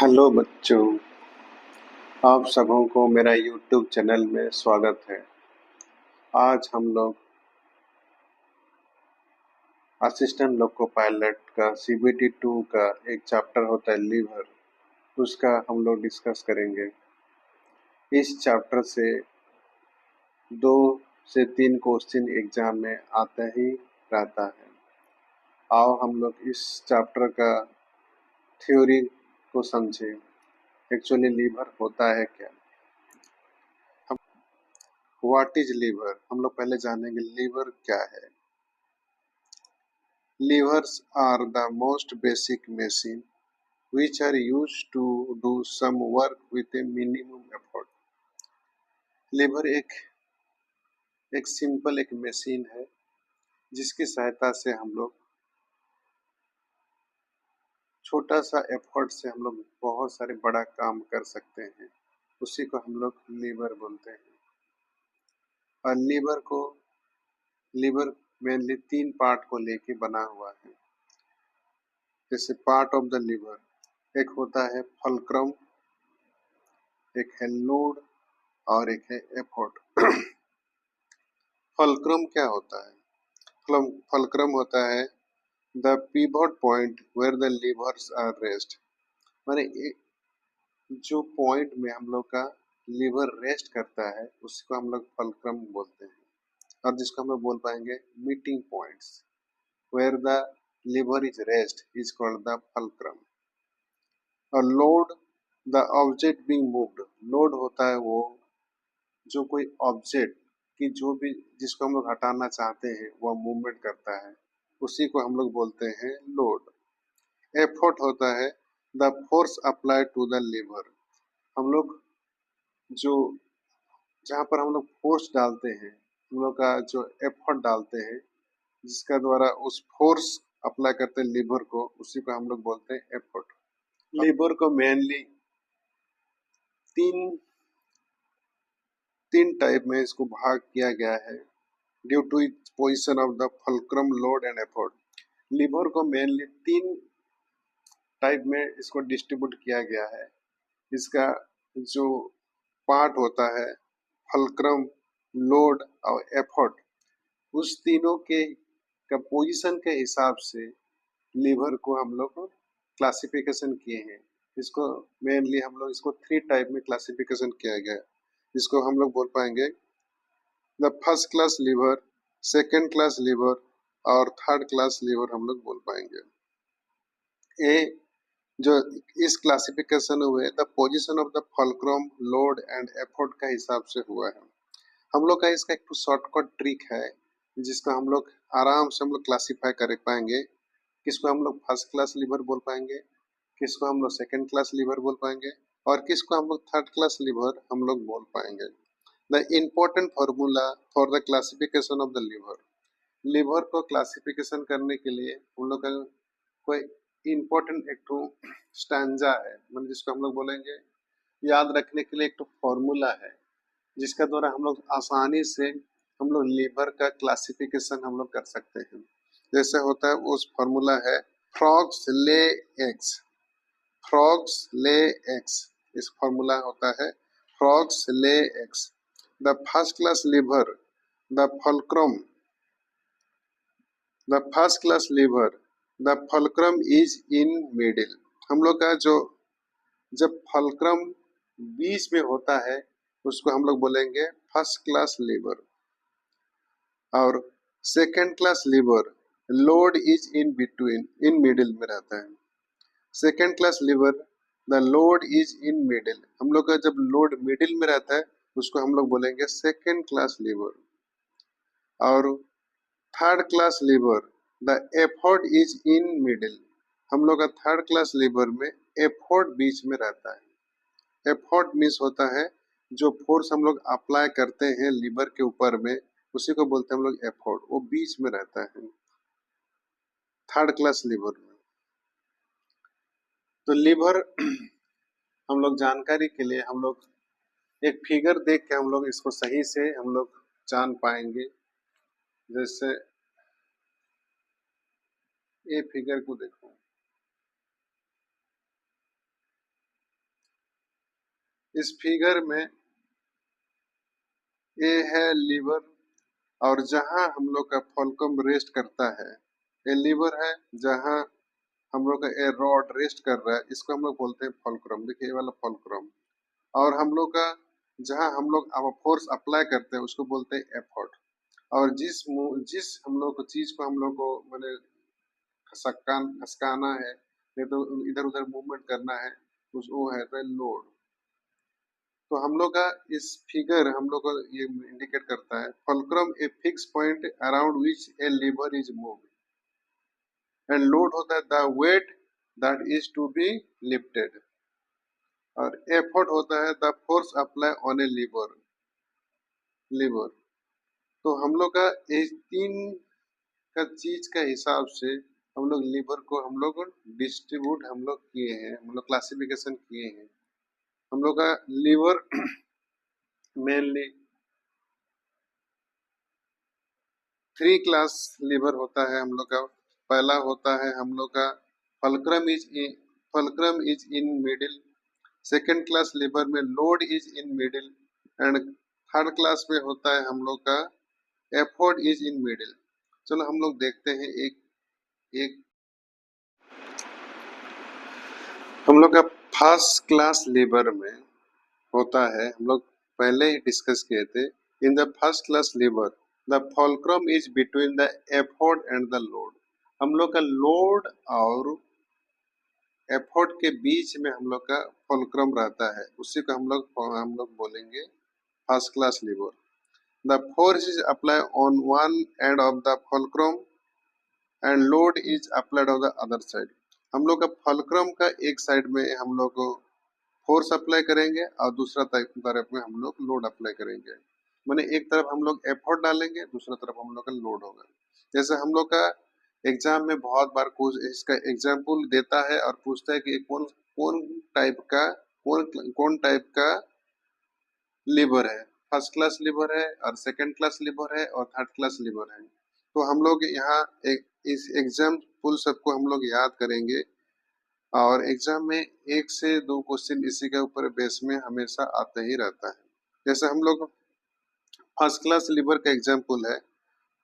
Hello बच्चों, आप सबों को मेरा यूट्यूब चैनल में स्वागत है। आज हम लोग असिस्टेंट लोको पायलट का CBT 2 का एक चैप्टर होता है लीवर, उसका हम लोग डिस्कस करेंगे। इस चैप्टर से 2 से 3 क्वेश्चन एग्जाम में आता ही रहता है। आओ हम लोग इस चैप्टर का थ्योरी को समझें। एक्चुअली लीवर होता है क्या? What is lever? हम लोग पहले जानेंगे लीवर क्या है। Levers are the most basic machine which are used to do some work with a minimum effort. Lever एक सिंपल एक मशीन है जिसकी सहायता से हम लोग छोटा सा एफर्ट से हम लोग बहुत सारे बड़ा काम कर सकते हैं। उसी को हम लोग लीवर बोलते हैं। और लीवर मेनली 3 पार्ट को लेके बना हुआ है। जैसे पार्ट ऑफ द लीवर एक होता है फलक्रम, एक है लोड और एक है एफर्ट। फलक्रम क्या होता है? फलक्रम होता है the pivot point where the levers are rest. माने जो पॉइंट में हम लोग का लीवर रेस्ट करता है उसको हम लोग फलक्रम बोलते हैं। और जिसको हम लोग बोल पाएंगे meeting points where the lever is rest is called the fulcrum. और load the object being moved. Load होता है वो जो कोई ऑब्जेक्ट कि जो भी जिसको हम लोग हटाना चाहते हैं वह मूवमेंट करता है, उसी को हम लोग बोलते हैं लोड। एफर्ट होता है the force apply to the lever. हम लोग जो जहाँ पर हम लोग फोर्स डालते हैं, हम लोग का जो एफर्ट डालते हैं जिसका द्वारा उस फोर्स अप्लाई करते हैं लीवर को, उसी को हम लोग बोलते हैं एफर्ट। लीवर को मेनली तीन तीन टाइप में इसको भाग किया गया है due to its position of the fulcrum, load and effort. Lever को मेनली 3 टाइप में इसको डिस्ट्रीब्यूट किया गया है। इसका जो पार्ट होता है फुलक्रम, लोड और एफर्ट, उस तीनों के का पोजीशन के हिसाब से लीवर को हम लोग क्लासिफिकेशन किए हैं। इसको मेनली हम लोग इसको 3 टाइप में क्लासिफिकेशन किया गया है। इसको हम लोग बोल पाएंगे the first class liver, second class liver और थर्ड क्लास लीवर हम लोग बोल पाएंगे। ए जो इस क्लासिफिकेशन हुए the position of the fulcrum, load and effort का हिसाब से हुआ है। हम लोग का इसका एक शॉर्टकट ट्रिक है जिसको हम लोग आराम से हम लोग क्लासीफाई कर पाएंगे। किसको हम लोग फर्स्ट क्लास लीवर बोल पाएंगे, किसको हम लोग सेकेंड क्लास लीवर बोल पाएंगे और किसको हम लोग थर्ड क्लास लीवर हम लोग बोल पाएंगे। The important formula for the classification of the lever. Lever को क्लासिफिकेशन करने के लिए हम लोग का कोई इम्पोर्टेंट एक तो स्टैंजा है, मतलब जिसको हम लोग बोलेंगे याद रखने के लिए एक तो फॉर्मूला है जिसका द्वारा हम लोग आसानी से हम लोग लीवर का क्लासिफिकेशन हम लोग कर सकते हैं। जैसे होता है उस फॉर्मूला है frogs lay eggs. Frogs lay eggs, इस फॉर्मूला होता है frogs lay eggs. The first class lever, the fulcrum, the first class lever, the fulcrum is in middle. हम लोग का जो जब फुलक्रम बीच में होता है उसको हम लोग बोलेंगे फर्स्ट क्लास लीवर। और second class liver load is in between, in middle में रहता है। Second class lever the load is in middle. हम लोग का जब लोड मिडिल में रहता है उसको हम लोग बोलेंगे सेकेंड क्लास लीवर। और third class lever the effort is in middle. हम लोग का थर्ड क्लास लीवर में एफर्ट बीच में रहता है। एफर्ट मीन्स होता है जो फोर्स हम लोग अप्लाई करते हैं लीवर के ऊपर में, उसी को बोलते हैं हम लोग एफर्ट, वो बीच में रहता है थर्ड क्लास लीवर में। तो लीवर हम लोग जानकारी के लिए हम लोग एक फिगर देख के हम लोग इसको सही से हम लोग जान पाएंगे। जैसे ये फिगर को देखो, इस फिगर में ए है लीवर, और जहां हम लोग का फॉल्कम रेस्ट करता है, ये लीवर है, जहां हम लोग का ए रॉड रेस्ट कर रहा है, इसको हम लोग बोलते हैं फॉल्क्रम। देखिए ये वाला फॉल्क्रम। और हम लोग का जहां हम लोग फोर्स अप्लाई करते हैं उसको बोलते हैं एफर्ट। और जिस हम लोग को चीज को हम लोग को मैंने खसकाना है, नहीं तो इधर उधर मूवमेंट करना है, उस वो है तो लोड। तो हम लोग का इस फिगर हम लोग को ये इंडिकेट करता है fulcrum a fix point around which a lever is moved, and load होता है the weight that is to be lifted, और एफर्ट होता है the force apply on a lever. तो हम लोग का इस तीन का चीज का हिसाब से हम लोग लीवर को हम लोग डिस्ट्रीब्यूट हम लोग किए हैं, हम लोग क्लासिफिकेशन किए हैं। हम लोग का लीवर मेनली 3 क्लास लीवर होता है हम लोग का। पहला होता है हम लोग का fulcrum is in middle. Second class lever में load is in middle, and third class में होता है हम लोग का एफोर्ड इज इन मिडिल। चलो हम लोग देखते हैं एक एक हम लोग का फर्स्ट क्लास लीवर में होता है, हम लोग पहले ही डिस्कस किए थे। In the first class lever the fulcrum is between the effort and the load. हम लोग का लोड और एफोर्ड के बीच में हम लोग का फॉल्क्रम रहता है, उसी को हम लोग बोलेंगे first class lever. The force is apply on one end of the fulcrum and load is applied on the other side. हम लोग का फॉल्क्रम का एक साइड में हम लोग फोर्स अप्लाई करेंगे और दूसरा तरफ में हम लोग लोड अप्लाई करेंगे। माने एक तरफ हम लोग एफर्ट डालेंगे, दूसरा तरफ हम लोग का लोड होगा। जैसे हम लोग का एग्जाम में बहुत बार कुछ इसका एग्जाम्पल देता है और पूछता है कि कौन कौन टाइप का लीवर है, फर्स्ट क्लास लीवर है और सेकंड क्लास लीवर है और थर्ड क्लास लीवर है। तो हम लोग यहाँ इस एग्जाम्पल सबको हम लोग याद करेंगे, और एग्जाम में 1 से 2 क्वेश्चन इसी के ऊपर बेस में हमेशा आते ही रहता है। जैसे हम लोग फर्स्ट क्लास लीवर का एग्जाम्पल है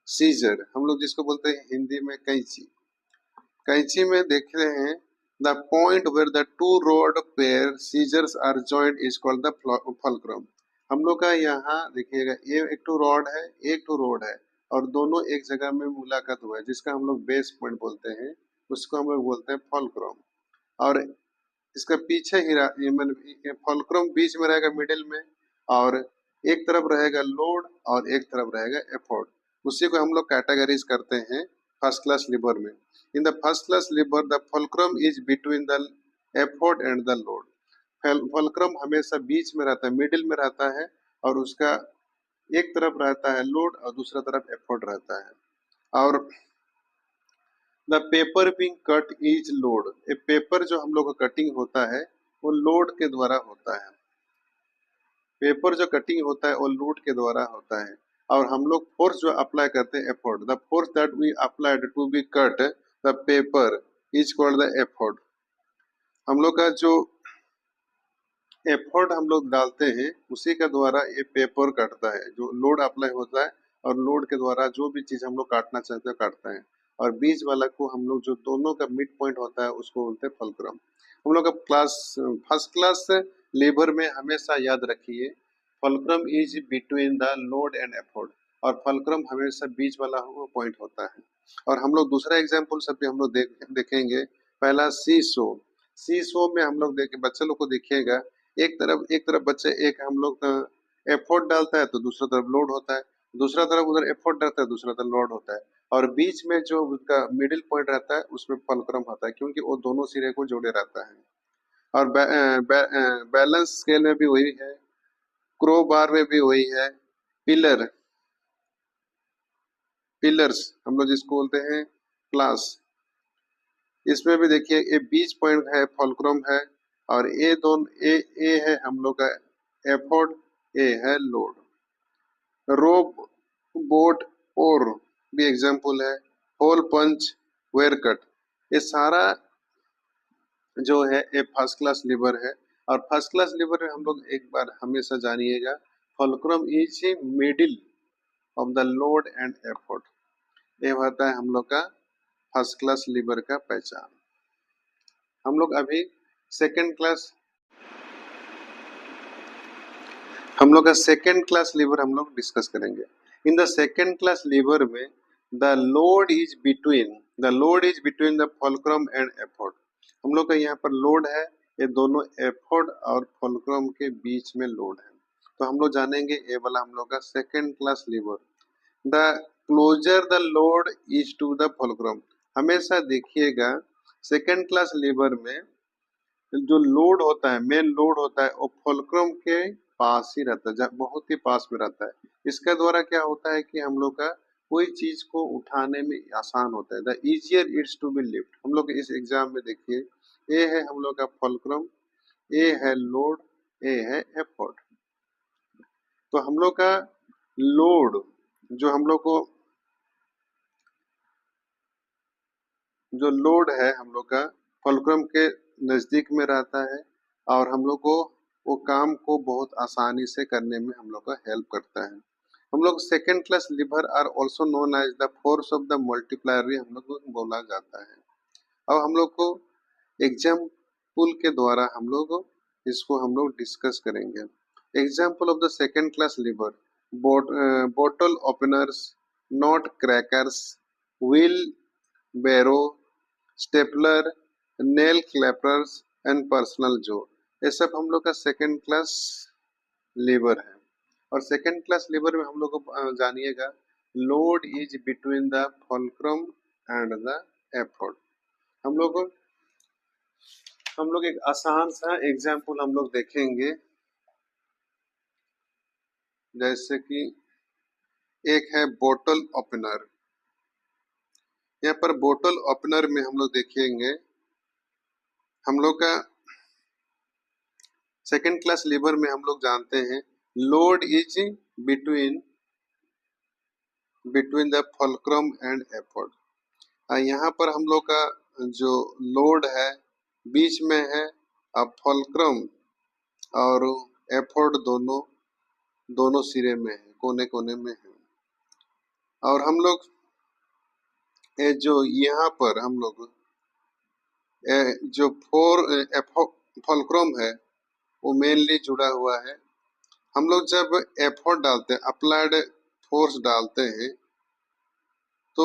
सीजर, हम लोग जिसको बोलते हैं हिंदी में कैंची। कैंची में देख रहे हैं the point where the two rod pair scissors are joint is called the fulcrum. हम लोग का यहाँ देखिएगा ये एक टू रॉड है, एक टू रोड है, और दोनों एक जगह में मुलाकात हुआ है, जिसका हम लोग बेस पॉइंट बोलते हैं, उसको हम लोग बोलते हैं फुलक्रम। और इसका पीछे ही फुलक्रम बीच में रहेगा मिडिल में, और एक तरफ रहेगा लोड और एक तरफ रहेगा एफोर्ड। उसी को हम लोग कैटेगरीज करते हैं फर्स्ट क्लास लीवर में। इन the first class lever the fulcrum is between the effort and the load. Fulcrum हमेशा बीच में रहता है, मिडिल में रहता है, और उसका एक तरफ रहता है लोड और दूसरा तरफ एफोर्ड रहता है। और the paper being cut is load. A paper जो हम लोग का कटिंग होता है वो लोड के द्वारा होता है। पेपर जो कटिंग होता है वो लोड के द्वारा होता है, और हम लोग फोर्स जो अप्लाई करते हैं effort, the force that we applied to be cut the paper is called the effort. हम लोग का जो एफोर्ड हम लोग डालते हैं उसी का द्वारा ये पेपर कटता है, जो लोड अप्लाई होता है, और लोड के द्वारा जो भी चीज हम लोग काटना चाहते हैं काटते हैं। और बीच वाला को हम लोग जो दोनों का मिड पॉइंट होता है उसको बोलते हैं फुलक्रम। हम लोग का फर्स्ट क्लास लीवर में हमेशा याद रखिए fulcrum is between the load and afford, और फुलक्रम हमेशा बीच वाला पॉइंट होता है। और हम लोग दूसरा एग्जाम्पल सब भी हम लोग देखेंगे। पहला सी शो में हम लोग बच्चे लोग को देखिएगा, एक तरफ बच्चे एक हम लोग एफोर्ट डालता है तो दूसरा तरफ लोड होता है, दूसरा तरफ उधर एफोर्ट डालता है दूसरा तरफ लोड होता है, और बीच में जो उसका मिडिल पॉइंट रहता है उसमें फुलक्रम होता है, क्योंकि वो दोनों सिरे को जोड़े रहता है। और बैलेंस स्केल में भी वही है, क्रो बार में भी वही है, पिलर्स हम लोग जिसको बोलते हैं क्लास, इसमें भी देखिए ये बीच पॉइंट है फुलक्रम है, और ए दोनों ए है हम लोग का एफोर्ड, ए है लोड। रोप बोट और भी एग्जाम्पल है, होल पंच वेयर कट, ये सारा जो है ये फर्स्ट क्लास लीवर है। और फर्स्ट क्लास लीवर में हम लोग एक बार हमेशा जानिएगा, fulcrum is middle of the load and effort. ये होता है हम लोग का फर्स्ट क्लास लीवर का पहचान। हम लोग अभी सेकेंड क्लास लीवर हम लोग डिस्कस करेंगे। In the second class lever में the load is between the fulcrum and effort. हम लोग का यहाँ पर लोड है, ये दोनों एफोर्ड और फुलक्रम के बीच में लोड है। तो हम लोग जानेंगे ये वाला हम लोग का second class lever. The closer the load is to the fulcrum. हमेशा देखिएगा सेकेंड क्लास लीवर में जो लोड होता है, मेन लोड होता है, वो फुलक्रम के पास ही रहता है, बहुत ही पास में रहता है। इसके द्वारा क्या होता है कि हम लोग का कोई चीज को उठाने में आसान होता है। The easier it's to be lift. हम लोग इस एग्जाम में देखिए, ये है हम लोग का फुलक्रम, ये है लोड, ये है एफर्ट। तो हम लोग का लोड जो हम लोग को जो लोड है हम लोग का फुलक्रम के नजदीक में रहता है और हम लोग को वो काम को बहुत आसानी से करने में हम लोग का हेल्प करता है। हम लोग second class lever are also known as the force of the multiplier हम लोग को बोला जाता है। अब हम लोग को एग्जाम्पल के द्वारा हम लोग इसको हम लोग डिस्कस करेंगे। Example of the second class lever, bottle openers, nutcrackers, wheelbarrow, stapler, nail clippers and personal जो, ये सब हम लोग का सेकेंड क्लास लीवर है। और सेकेंड क्लास लीवर में हम लोग को जानिएगा, load is between the fulcrum and the effort. हम लोग एक आसान सा एग्जाम्पल हम लोग देखेंगे, जैसे कि एक है बोतल ओपनर। यहाँ पर बोतल ओपनर में हम लोग देखेंगे, हम लोग का सेकेंड क्लास लीवर में हम लोग जानते हैं load is between the fulcrum and afford. यहाँ पर हम लोग का जो लोड है बीच में है, अब फुलक्रम और एफोर्ड दोनों सिरे में है, कोने कोने में है। और हम लोग जो यहाँ पर हम लोग जो फुलक्रम है वो मेनली जुड़ा हुआ है। हम लोग जब एफोर्ट डालते हैं, अप्लाइड फोर्स डालते हैं, तो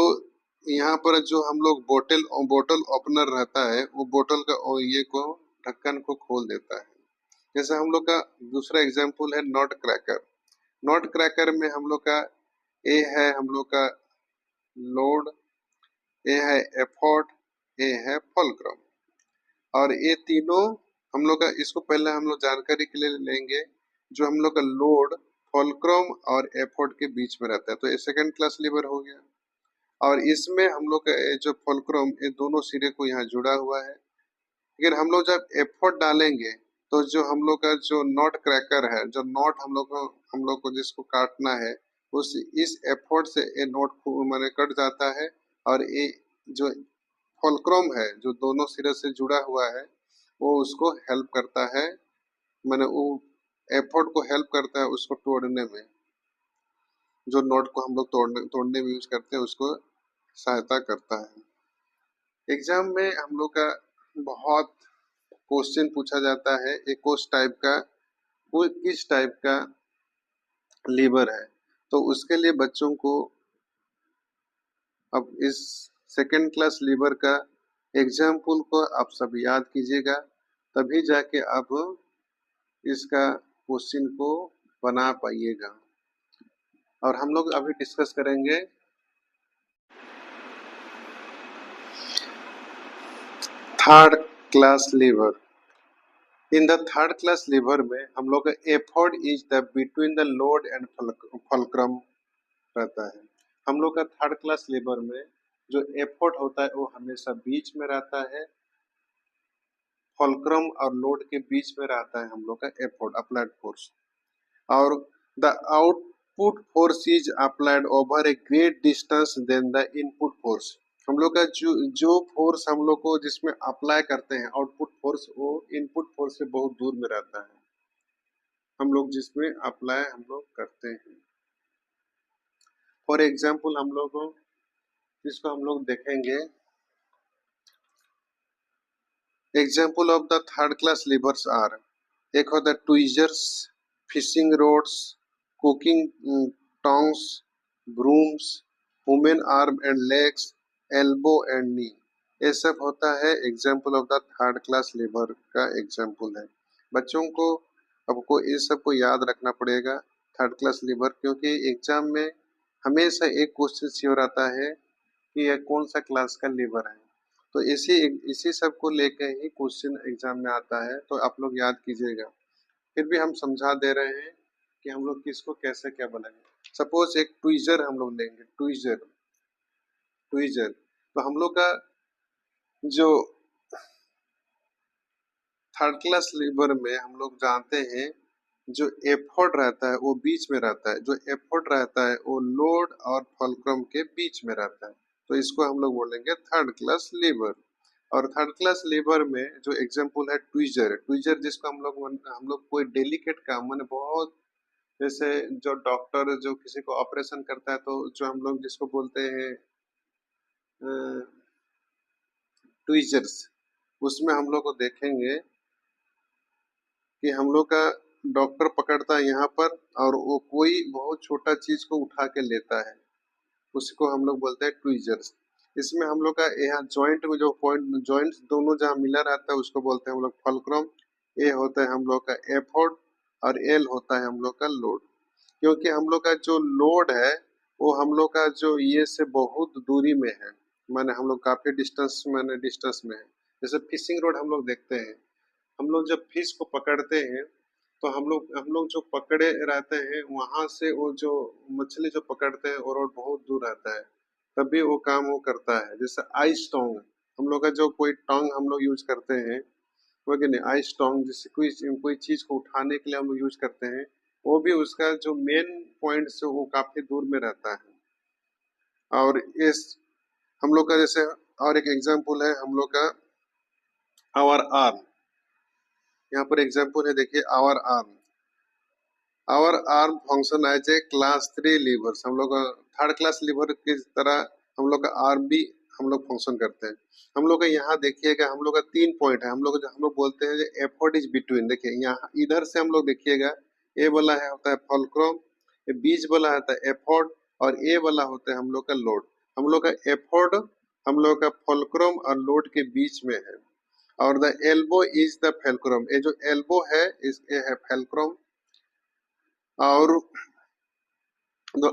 यहाँ पर जो हम लोग बोतल ओपनर रहता है वो बोतल का ये को ढक्कन को खोल देता है। जैसे हम लोग का दूसरा एग्जाम्पल है नॉट क्रैकर। नॉट क्रैकर में हम लोग का ए है हम लोग का लोड, ए है एफोर्ट, ए है फुलक्रम। और ये तीनों हम लोग का, इसको पहले हम लोग जानकारी के लिए लेंगे, जो हम लोग का लोड फुलक्रम और एफोर्ट के बीच में रहता है, तो ये सेकेंड क्लास लीवर हो गया। और इसमें हम लोग का जो फुलक्रम, ये दोनों सिरे को यहाँ जुड़ा हुआ है। लेकिन हम लोग जब एफोर्ट डालेंगे तो जो हम लोग का जो नॉट क्रैकर है, जो नॉट हम लोग को जिसको काटना है, उस इस एफोर्ट से ये नॉट मैंने कट जाता है। और ये जो फुलक्रम है जो दोनों सिरे से जुड़ा हुआ है, वो उसको हेल्प करता है, मैंने वो एफोर्ट को हेल्प करता है उसको तोड़ने में। जो नॉट को हम लोग तोड़ने में यूज करते हैं, उसको सहायता करता है। एग्जाम में हम लोग का बहुत क्वेश्चन पूछा जाता है, एक किस टाइप का लीवर है, तो उसके लिए बच्चों को अब इस सेकेंड क्लास लीवर का एग्जाम्पल को आप सब याद कीजिएगा, तभी जाके आप इसका क्वेश्चन को बना पाइएगा। और हम लोग अभी डिस्कस करेंगे third class liver. In the third class lever में हम लोग का effort is the between the load and fulcrum रहता है। हम लोग का थर्ड क्लास लीवर में जो एफोर्ट होता है वो हमेशा बीच में रहता है, फुलक्रम और लोड के बीच में रहता है हम लोग का एफोर्ट, अप्लाइड फोर्स। और the output force is applied over a great distance than the input force. हम लोग का जो फोर्स हम लोग को जिसमें अप्लाई करते हैं आउटपुट फोर्स, वो इनपुट फोर्स से बहुत दूर में रहता है। हम लोग जिसमें अप्लाई हम लोग करते हैं, फॉर एग्जाम्पल हम लोग इसको हम लोग देखेंगे। Example of the third class levers are, एक होता है tweezers, fishing rods, cooking tongs, brooms, human arm and legs, elbow and knee. ये सब होता है example of the third class lever का एग्जाम्पल है। बच्चों को आपको ये सब को याद रखना पड़ेगा थर्ड क्लास लीवर, क्योंकि एग्जाम में हमेशा एक क्वेश्चन श्योर आता है कि यह कौन सा क्लास का लीवर है। तो इसी इसी सब को लेकर ही क्वेश्चन एग्जाम में आता है, तो आप लोग याद कीजिएगा। फिर भी हम समझा दे रहे हैं कि हम लोग किसको कैसे क्या बनाएंगे। सपोज एक ट्वीजर हम लोग लेंगे, ट्वीजर ट्वीजर तो हम लोग का जो थर्ड क्लास लीवर में हम लोग जानते हैं जो एफर्ट रहता है वो बीच में रहता है, जो एफर्ट रहता है वो लोड और फुलक्रम के बीच में रहता है। तो इसको हम लोग बोलेंगे थर्ड क्लास लीवर। और थर्ड क्लास लीवर में जो एग्जांपल है ट्वीजर, ट्वीजर जिसको हम लोग कोई डेलिकेट काम माने बहुत, जैसे जो डॉक्टर जो किसी को ऑपरेशन करता है तो जो हम लोग जिसको बोलते हैं ट्वीजर्स, उसमें हम लोग को देखेंगे कि हम लोग का डॉक्टर पकड़ता है यहाँ पर और वो कोई बहुत छोटा चीज को उठा के लेता है, उसको हम लोग बोलते हैं ट्वीजर्स। इसमें हम लोग का यहाँ जॉइंट में जो पॉइंट जॉइंट्स दोनों जहाँ मिला रहता है उसको बोलते हैं हम लोग फुलक्रम। ए होता है हम लोग का एफोर्ट और एल होता है हम लोग का लोड। क्योंकि हम लोग का जो लोड है वो हम लोग का जो ये से बहुत दूरी में है, माने हम लोग काफी डिस्टेंस में है। जैसे फिशिंग रोड हम लोग देखते हैं, हम लोग जब फिश को पकड़ते हैं तो हम लोग जो पकड़े रहते हैं वहां से वो जो मछली जो पकड़ते हैं वो रोड बहुत दूर रहता है, तभी वो काम वो करता है। जैसे आइस टोंग, हम लोग का जो कोई टोंग हम लोग यूज करते हैं, वो कि नहीं आइस टोंग, जैसे कोई कोई चीज को उठाने के लिए हम लोग यूज करते हैं, वो भी उसका जो मेन पॉइंट से वो काफी दूर में रहता है। और इस हम लोग का जैसे और एक एग्जाम्पल है हम लोग का आवर आर्म। यहाँ पर एग्जाम्पल है, देखिए our arm. Our arm function as a class 3 levers, हम लोग थर्ड क्लास लीवर की तरह हम लोग का आर्म भी हम लोग फंक्शन करते हैं। हम लोग का यहाँ देखिएगा हम लोग का 3 पॉइंट है, हम लोग बोलते हैं एफर्ट इज बिटवीन। देखिए यहाँ इधर से हम लोग देखिएगा, ए वाला है होता है फुलक्रम, बीच वाला होता है एफर्ट, और ए वाला होता है हम लोग का लोड। हम लोग का एफर्ट हम लोग का फुलक्रम और लोड के बीच में है। और द एल्बो इज द फेल्क्रम, ये जो एल्बो है इस ये है फेल्क्रम। और जो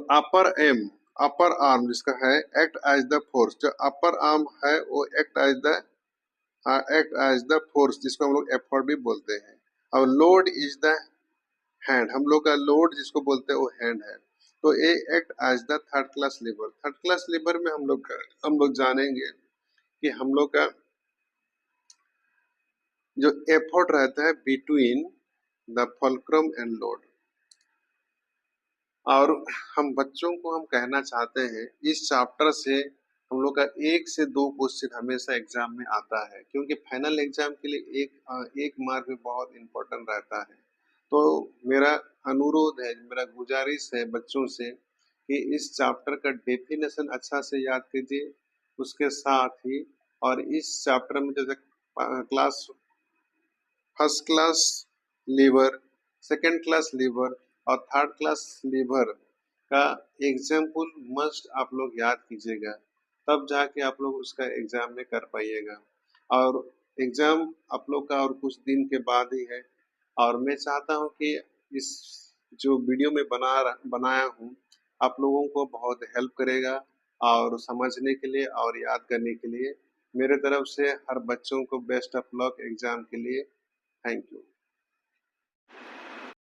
अपर आर्म जिसका है एक्ट एज द फोर्स, जो अपर आर्म है वो एक्ट एज द फोर्स जिसको हम लोग एफर्ट भी बोलते हैं। और लोड इज द हैंड, हम लोग का लोड जिसको बोलते हैं वो हैंड है। तो ये act as the third class lever. Third class lever में हम लोग जानेंगे कि हम लोग का जो एफर्ट रहता है between the fulcrum and load. और हम बच्चों को हम कहना चाहते हैं इस चैप्टर से हम लोग का 1 से 2 क्वेश्चन हमेशा एग्जाम में आता है, क्योंकि फाइनल एग्जाम के लिए एक मार्क भी बहुत इम्पोर्टेंट रहता है। तो मेरा अनुरोध है, मेरा गुजारिश है बच्चों से कि इस चैप्टर का डेफिनेशन अच्छा से याद कीजिए, उसके साथ ही और इस चैप्टर में जैसे class first class liver, second class lever और थर्ड क्लास लीवर का एग्जाम्पल मस्ट आप लोग याद कीजिएगा, तब जाके आप लोग उसका एग्जाम में कर पाइएगा। और एग्जाम आप लोग का और कुछ दिन के बाद ही है, और मैं चाहता हूँ कि इस जो वीडियो में बनाया हूँ आप लोगों को बहुत हेल्प करेगा और समझने के लिए और याद करने के लिए। मेरे तरफ से हर बच्चों को बेस्ट ऑफ लक एग्जाम के लिए। Thank you.